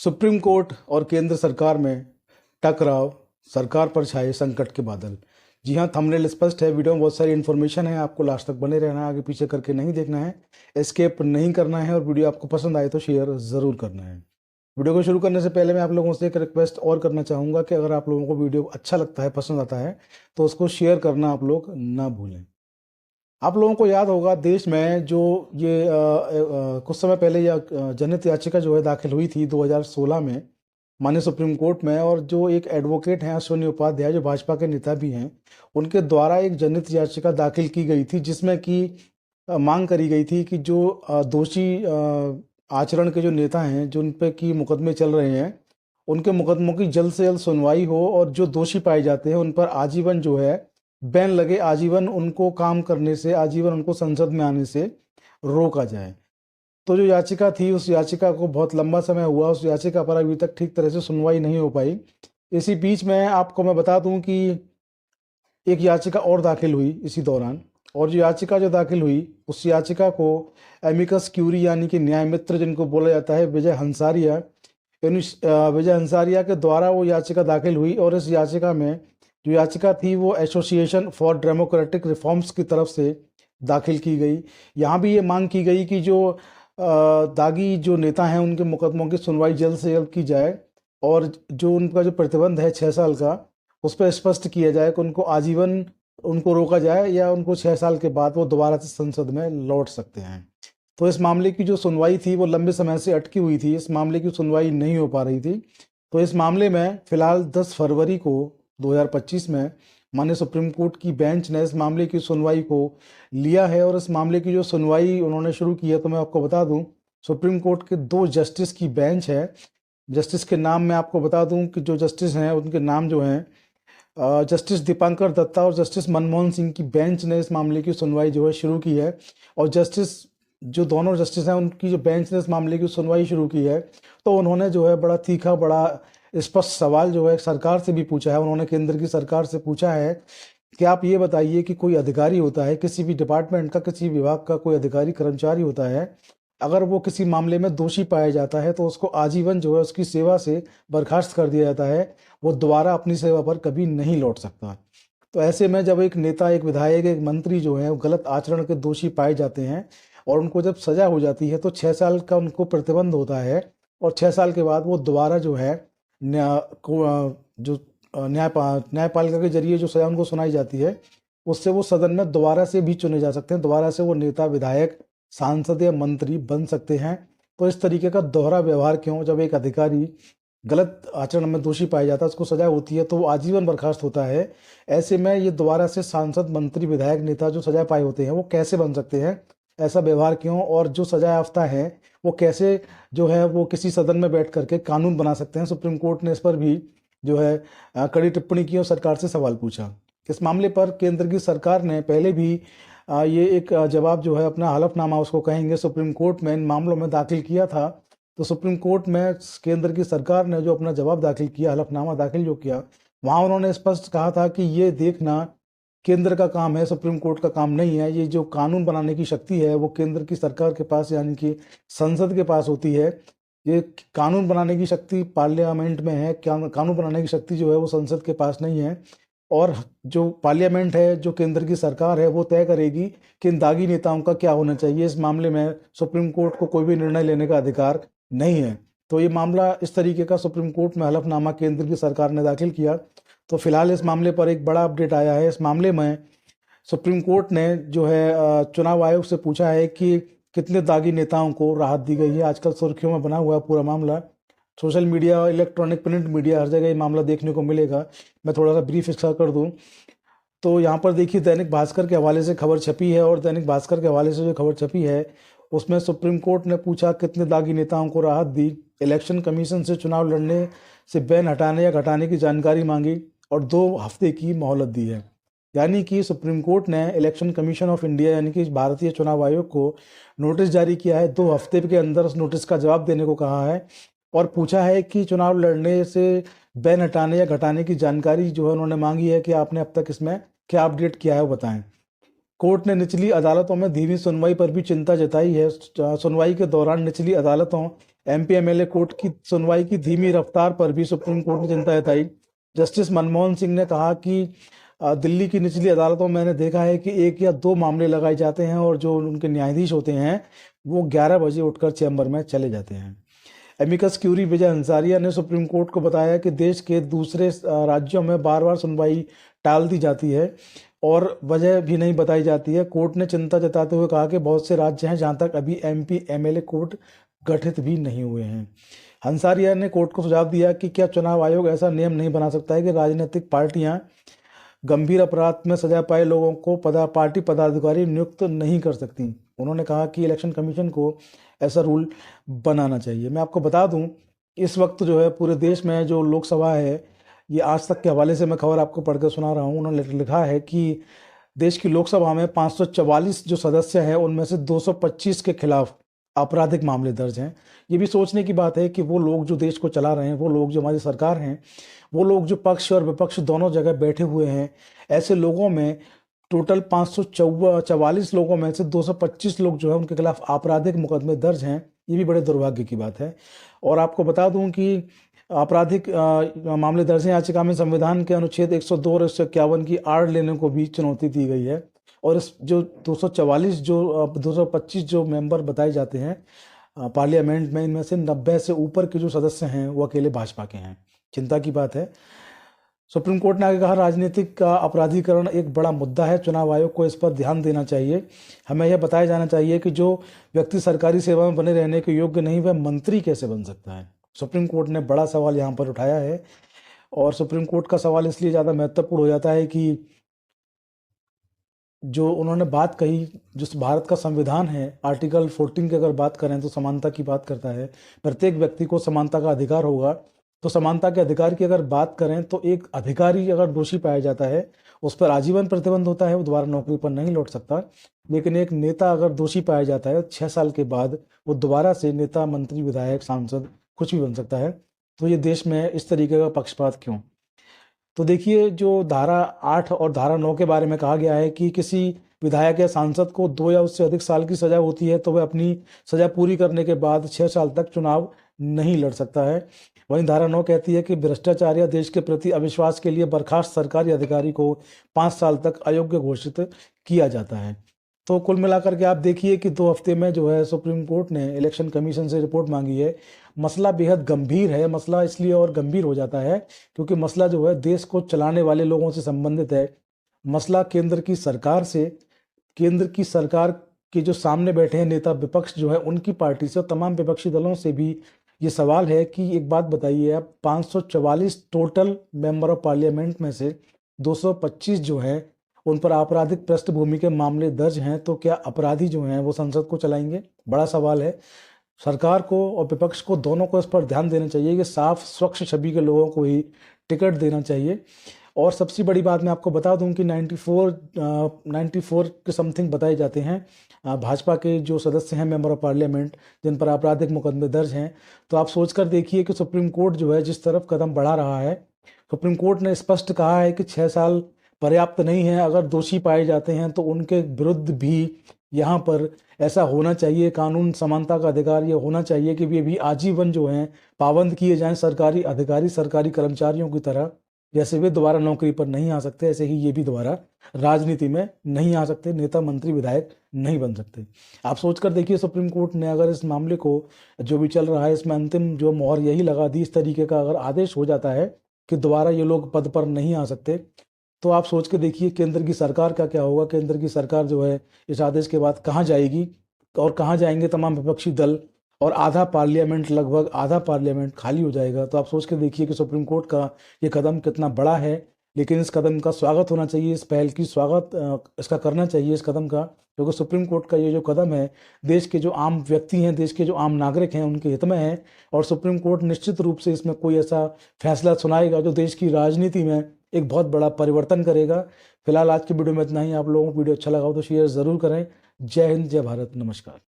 Supreme court और केंद्र सरकार में टकराव, सरकार पर छाए संकट के बादल। जी हाँ, थंबनेल स्पष्ट है, वीडियो में बहुत सारी इन्फॉर्मेशन है, आपको लास्ट तक बने रहना है, आगे पीछे करके नहीं देखना है, एस्केप नहीं करना है और वीडियो आपको पसंद आए तो शेयर ज़रूर करना है। वीडियो को शुरू करने से पहले मैं आप लोगों से एक रिक्वेस्ट और करना चाहूँगा कि अगर आप लोगों को वीडियो अच्छा लगता है, पसंद आता है, तो उसको शेयर करना आप लोग ना भूलें। आप लोगों को याद होगा देश में जो ये कुछ समय पहले जनहित याचिका जो है दाखिल हुई थी 2016 में माननीय सुप्रीम कोर्ट में, और जो एक एडवोकेट हैं अश्विनी उपाध्याय जो भाजपा के नेता भी हैं, उनके द्वारा एक जनहित याचिका दाखिल की गई थी जिसमें कि मांग करी गई थी कि जो दोषी आचरण के जो नेता हैं जिन पे की मुकदमे चल रहे हैं, उनके मुकदमों की जल्द से जल्द सुनवाई हो और जो दोषी पाए जाते हैं उन पर आजीवन जो है बैन लगे, आजीवन उनको काम करने से, आजीवन उनको संसद में आने से रोका जाए। तो जो याचिका थी उस याचिका को बहुत लंबा समय हुआ, उस याचिका पर अभी तक ठीक तरह से सुनवाई नहीं हो पाई। इसी बीच में आपको मैं बता दूं कि एक याचिका और दाखिल हुई इसी दौरान, और जो याचिका जो दाखिल हुई उस याचिका को एमिकस क्यूरी यानी कि न्याय मित्र जिनको बोला जाता है विजय हंसारिया के द्वारा वो याचिका दाखिल हुई। और इस याचिका में जो याचिका थी वो एसोसिएशन फॉर डेमोक्रेटिक रिफॉर्म्स की तरफ से दाखिल की गई। यहाँ भी ये मांग की गई कि जो दागी जो नेता हैं उनके मुकदमों की सुनवाई जल्द से जल्द की जाए, और जो उनका जो प्रतिबंध है 6 साल का, उस पर स्पष्ट किया जाए कि उनको आजीवन उनको रोका जाए या उनको 6 साल के बाद वो दोबारा से संसद में लौट सकते हैं। तो इस मामले की जो सुनवाई थी वो लंबे समय से अटकी हुई थी, इस मामले की सुनवाई नहीं हो पा रही थी। तो इस मामले में फिलहाल 10 फरवरी को 2025 में माननीय सुप्रीम कोर्ट की बेंच ने इस मामले की सुनवाई को लिया है, और इस मामले की जो सुनवाई उन्होंने शुरू की है, तो मैं आपको बता दूं सुप्रीम कोर्ट के 2 जस्टिस की बेंच है। जस्टिस के नाम मैं आपको बता दूं कि जो जस्टिस हैं उनके नाम जो हैं जस्टिस दीपांकर दत्ता और जस्टिस मनमोहन सिंह की बेंच ने इस मामले की सुनवाई जो है शुरू की है। और जो दोनों जस्टिस हैं उनकी जो बेंच ने इस मामले की सुनवाई शुरू की है, तो उन्होंने जो है बड़ा तीखा, बड़ा स्पष्ट सवाल जो है सरकार से भी पूछा है। उन्होंने केंद्र की सरकार से पूछा है कि आप ये बताइए कि कोई अधिकारी होता है, किसी भी डिपार्टमेंट का, किसी विभाग का कोई अधिकारी कर्मचारी होता है, अगर वो किसी मामले में दोषी पाया जाता है तो उसको आजीवन जो है उसकी सेवा से बर्खास्त कर दिया जाता है, वो दोबारा अपनी सेवा पर कभी नहीं लौट सकता। तो ऐसे में जब एक नेता, एक विधायक, एक मंत्री जो है वो गलत आचरण के दोषी पाए जाते हैं और उनको जब सजा हो जाती है तो 6 साल का उनको प्रतिबंध होता है, और 6 साल के बाद वो दोबारा जो है जो न्यायपालिका के जरिए जो सजा उनको सुनाई जाती है उससे वो सदन में दोबारा से भी चुने जा सकते हैं, दोबारा से वो नेता, विधायक, सांसद या मंत्री बन सकते हैं। तो इस तरीके का दोहरा व्यवहार क्यों? जब एक अधिकारी गलत आचरण में दोषी पाया जाता है, उसको सजा होती है तो वो आजीवन बर्खास्त होता है। ऐसे में ये दोबारा से सांसद, मंत्री, विधायक, नेता जो सजा पाए होते हैं वो कैसे बन सकते हैं? ऐसा व्यवहार क्यों? और जो सजा याफ्ता है वो कैसे जो है वो किसी सदन में बैठ करके कानून बना सकते हैं? सुप्रीम कोर्ट ने इस पर भी जो है कड़ी टिप्पणी की और सरकार से सवाल पूछा। इस मामले पर केंद्र की सरकार ने पहले भी ये एक जवाब जो है, अपना हलफनामा उसको कहेंगे, सुप्रीम कोर्ट में इन मामलों में दाखिल किया था। तो सुप्रीम कोर्ट में केंद्र की सरकार ने जो अपना जवाब दाखिल किया, हलफनामा दाखिल जो किया, वहाँ उन्होंने स्पष्ट कहा था कि ये देखना केंद्र का काम है, सुप्रीम कोर्ट का काम नहीं है। ये जो कानून बनाने की शक्ति है वो केंद्र की सरकार के पास यानी कि संसद के पास होती है। ये कानून बनाने की शक्ति पार्लियामेंट में है, कानून बनाने की शक्ति जो है वो संसद के पास नहीं है। और जो पार्लियामेंट है, जो केंद्र की सरकार है, वो तय करेगी कि इन दागी नेताओं का क्या होना चाहिए। इस मामले में सुप्रीम कोर्ट को कोई भी निर्णय लेने का अधिकार नहीं है। तो ये मामला इस तरीके का सुप्रीम कोर्ट में हलफनामा केंद्र की सरकार ने दाखिल किया। तो फिलहाल इस मामले पर एक बड़ा अपडेट आया है। इस मामले में सुप्रीम कोर्ट ने जो है चुनाव आयोग से पूछा है कि कितने दागी नेताओं को राहत दी गई है। आजकल सुर्खियों में बना हुआ है पूरा मामला, social media, electronic, print media, हर जगह ये मामला देखने को मिलेगा। मैं थोड़ा सा ब्रीफ इसका कर दूं तो यहाँ पर देखिए, दैनिक भास्कर के हवाले से खबर छपी है, और दैनिक भास्कर के हवाले से जो खबर छपी है उसमें सुप्रीम कोर्ट ने पूछा कितने दागी नेताओं को राहत दी, इलेक्शन कमीशन से चुनाव लड़ने से बैन हटाने या घटाने की जानकारी मांगी, और 2 हफ्ते की मोहलत दी है। यानी कि सुप्रीम कोर्ट ने इलेक्शन कमीशन ऑफ इंडिया यानी कि भारतीय चुनाव आयोग को नोटिस जारी किया है, 2 हफ्ते के अंदर उस नोटिस का जवाब देने को कहा है, और पूछा है कि चुनाव लड़ने से बैन हटाने या घटाने की जानकारी जो है उन्होंने मांगी है कि आपने अब तक इसमें क्या अपडेट किया है वो बताएं। कोर्ट ने निचली अदालतों में धीमी सुनवाई पर भी चिंता जताई है। सुनवाई के दौरान निचली अदालतों एमपी एमएलए कोर्ट की सुनवाई की धीमी रफ्तार पर भी सुप्रीम कोर्ट ने चिंता जताई। जस्टिस मनमोहन सिंह ने कहा कि दिल्ली की निचली अदालतों में मैंने देखा है कि 1 या 2 मामले लगाए जाते हैं और जो उनके न्यायाधीश होते हैं वो 11 बजे उठकर चैम्बर में चले जाते हैं। एमिकस क्यूरी विजय हंसारिया ने सुप्रीम कोर्ट को बताया कि देश के दूसरे राज्यों में बार बार सुनवाई टाल दी जाती है और वजह भी नहीं बताई जाती है। कोर्ट ने चिंता जताते हुए कहा कि बहुत से राज्य हैं जहां तक अभी एमपी एमएलए कोर्ट गठित भी नहीं हुए हैं। हंसारिया ने कोर्ट को सुझाव दिया कि क्या चुनाव आयोग ऐसा नियम नहीं बना सकता है कि राजनीतिक पार्टियां गंभीर अपराध में सजा पाए लोगों को पार्टी पदाधिकारी नियुक्त नहीं कर सकती। उन्होंने कहा कि इलेक्शन कमीशन को ऐसा रूल बनाना चाहिए। मैं आपको बता दूं, इस वक्त जो है पूरे देश में जो लोकसभा है, ये आज तक के हवाले से मैं खबर आपको पढ़कर सुना रहा हूँ। उन्होंने लिखा है कि देश की लोकसभा में 544 जो सदस्य हैं उनमें से 225 के खिलाफ आपराधिक मामले दर्ज हैं। ये भी सोचने की बात है कि वो लोग जो देश को चला रहे हैं, वो लोग जो हमारी सरकार हैं, वो लोग जो पक्ष और विपक्ष दोनों जगह बैठे हुए हैं, ऐसे लोगों में टोटल 544 लोगों में से 225 लोग जो है उनके खिलाफ आपराधिक मुकदमे दर्ज हैं। ये भी बड़े दुर्भाग्य की बात है। और आपको बता दूं कि आपराधिक मामले दर्ज हैं याचिका में संविधान के अनुच्छेद 102 और 151 की आड़ लेने को भी चुनौती दी गई है। और इस जो 244 जो 225 जो मेंबर बताए जाते हैं पार्लियामेंट में, इनमें से 90 से ऊपर के जो सदस्य हैं वो अकेले भाजपा के हैं। चिंता की बात है। सुप्रीम कोर्ट ने आगे कहा, राजनीतिक का अपराधीकरण एक बड़ा मुद्दा है, चुनाव आयोग को इस पर ध्यान देना चाहिए। हमें यह बताया जाना चाहिए कि जो व्यक्ति सरकारी सेवा में बने रहने के योग्य नहीं वह मंत्री कैसे बन सकता है। सुप्रीम कोर्ट ने बड़ा सवाल यहाँ पर उठाया है। और सुप्रीम कोर्ट का सवाल इसलिए ज़्यादा महत्वपूर्ण हो जाता है कि जो उन्होंने बात कही, जिस भारत का संविधान है आर्टिकल 14 की अगर बात करें तो समानता की बात करता है, प्रत्येक व्यक्ति को समानता का अधिकार होगा। तो समानता के अधिकार की अगर बात करें तो एक अधिकारी अगर दोषी पाया जाता है उस पर आजीवन प्रतिबंध होता है, वो दोबारा नौकरी पर नहीं लौट सकता। लेकिन एक नेता अगर दोषी पाया जाता है 6 साल के बाद वो दोबारा से नेता, मंत्री, विधायक, सांसद कुछ भी बन सकता है। तो ये देश में इस तरीके का पक्षपात क्यों? तो देखिए, जो धारा 8 और धारा 9 के बारे में कहा गया है कि किसी विधायक या सांसद को 2 या उससे अधिक साल की सजा होती है तो वह अपनी सजा पूरी करने के बाद 6 साल तक चुनाव नहीं लड़ सकता है। वहीं धारा 9 कहती है कि भ्रष्टाचार या देश के प्रति अविश्वास के लिए बर्खास्त सरकारी अधिकारी को 5 साल तक अयोग्य घोषित किया जाता है। तो कुल मिलाकर के आप देखिए कि 2 हफ्ते में जो है सुप्रीम कोर्ट ने इलेक्शन कमीशन से रिपोर्ट मांगी है। मसला बेहद गंभीर है। मसला इसलिए और गंभीर हो जाता है क्योंकि मसला जो है देश को चलाने वाले लोगों से संबंधित है। मसला केंद्र की सरकार से, केंद्र की सरकार के जो सामने बैठे हैं नेता विपक्ष जो है उनकी पार्टी से और तमाम विपक्षी दलों से भी ये सवाल है कि एक बात बताइए आप, 544 टोटल मेंबर ऑफ पार्लियामेंट में से 225 जो है उन पर आपराधिक पृष्ठभूमि के मामले दर्ज हैं, तो क्या अपराधी जो हैं वो संसद को चलाएंगे? बड़ा सवाल है। सरकार को और विपक्ष को दोनों को इस पर ध्यान देना चाहिए कि साफ स्वच्छ छवि के लोगों को ही टिकट देना चाहिए। और सबसे बड़ी बात मैं आपको बता दूं कि 94 के समथिंग बताए जाते हैं भाजपा के जो सदस्य हैं मेंबर ऑफ पार्लियामेंट जिन पर आपराधिक मुकदमे दर्ज हैं। तो आप सोचकर देखिए कि सुप्रीम कोर्ट जो है जिस तरफ कदम बढ़ा रहा है। सुप्रीम कोर्ट ने स्पष्ट कहा है कि 6 साल पर्याप्त नहीं है। अगर दोषी पाए जाते हैं तो उनके विरुद्ध भी यहाँ पर ऐसा होना चाहिए, कानून समानता का अधिकार ये होना चाहिए कि भी आजीवन जो हैं पाबंद किए जाएं सरकारी अधिकारी, सरकारी कर्मचारियों की तरह। जैसे वे दोबारा नौकरी पर नहीं आ सकते, ऐसे ही ये भी दोबारा राजनीति में नहीं आ सकते, नेता, मंत्री, विधायक नहीं बन सकते। आप सोचकर देखिए, सुप्रीम कोर्ट ने अगर इस मामले को जो भी चल रहा है इसमें अंतिम जो मोहर यही लगा दी, इस तरीके का अगर आदेश हो जाता है कि दोबारा ये लोग पद पर नहीं आ सकते, तो आप सोच के देखिए केंद्र की सरकार का क्या होगा। केंद्र की सरकार जो है इस आदेश के बाद कहाँ जाएगी और कहाँ जाएंगे तमाम विपक्षी दल, और आधा पार्लियामेंट, लगभग आधा पार्लियामेंट खाली हो जाएगा। तो आप सोच के देखिए कि सुप्रीम कोर्ट का ये कदम कितना बड़ा है। लेकिन इस कदम का स्वागत होना चाहिए, इस पहल की स्वागत इसका करना चाहिए इस कदम का, क्योंकि सुप्रीम कोर्ट का ये जो कदम है देश के जो आम व्यक्ति हैं, देश के जो आम नागरिक हैं उनके हित में है। और सुप्रीम कोर्ट निश्चित रूप से इसमें कोई ऐसा फैसला सुनाएगा जो देश की राजनीति में एक बहुत बड़ा परिवर्तन करेगा। फिलहाल आज की वीडियो में इतना ही। आप लोगों को वीडियो अच्छा लगा हो तो शेयर ज़रूर करें। जय हिंद, जय भारत, नमस्कार।